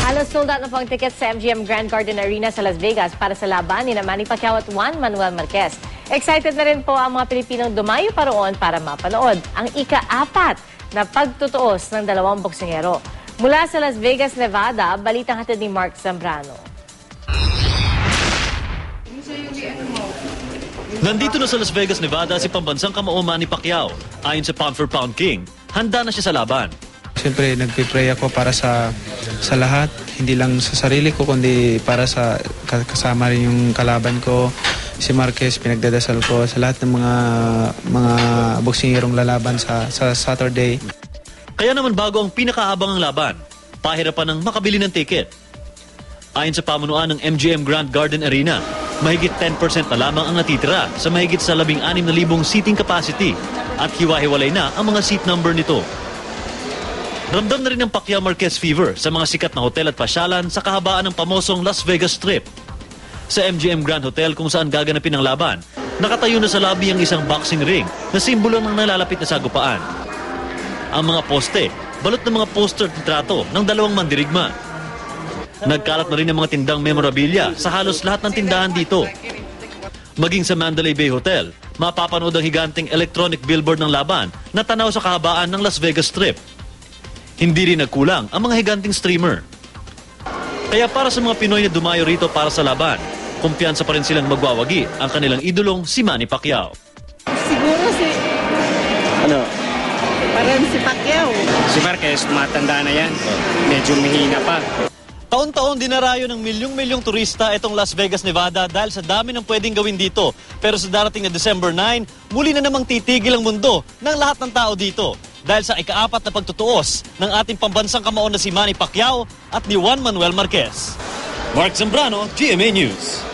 Halos sold out na po ang ticket sa MGM Grand Garden Arena sa Las Vegas para sa laban ni Manny Pacquiao at Juan Manuel Marquez. Excited na rin po ang mga Pilipinong dumayo pa roon para mapanood ang ika-4 na pagtutuos ng dalawang boksingero. Mula sa Las Vegas, Nevada, balitang hatid ni Mark Zambrano. Nandito na sa Las Vegas, Nevada si pambansang kamao Manny Pacquiao. Ayon sa Pound for Pound King, handa na siya sa laban. Siyempre, nagpipray ako para sa lahat. Hindi lang sa sarili ko, kundi para sa kasama rin yung kalaban ko. Si Marquez, pinagdadasal ko sa lahat ng mga boksingerong lalaban sa Saturday. Kaya naman bago ang pinakaabangang laban, pahirapan ng makabili ng ticket. Ayon sa pamunuan ng MGM Grand Garden Arena, mahigit 10% na lamang ang natitira sa mahigit sa 16,000 seating capacity at hiwa-hiwalay na ang mga seat number nito. Ramdam na rin ang Pacquiao Marquez fever sa mga sikat na hotel at pasyalan sa kahabaan ng pamosong Las Vegas Strip. Sa MGM Grand Hotel kung saan gaganapin ang laban, nakatayo na sa lobby ang isang boxing ring na simbolo ng nalalapit na sagupaan. Ang mga poste, balot ng mga poster at litrato ng dalawang mandirigma. Nagkalat na rin ang mga tindang memorabilia sa halos lahat ng tindahan dito. Maging sa Mandalay Bay Hotel, mapapanood ang higanting electronic billboard ng laban na tanaw sa kahabaan ng Las Vegas Strip. Hindi rin nagkulang ang mga higanting streamer. Kaya para sa mga Pinoy na dumayo rito para sa laban, kumpiyansa pa rin silang magwawagi ang kanilang idolong si Manny Pacquiao. Siguro Ano? parang si Pacquiao. Si Marquez, matanda na yan. Medyo mahina pa. Taon-taon dinarayo ng milyong-milyong turista itong Las Vegas, Nevada dahil sa dami ng pwedeng gawin dito. Pero sa darating na December 9, muli na namang titigil ang mundo ng lahat ng tao dito. Dahil sa ika-4 na pagtutuos ng ating pambansang kamao na si Manny Pacquiao at ni Juan Manuel Marquez. Mark Zambrano, GMA News.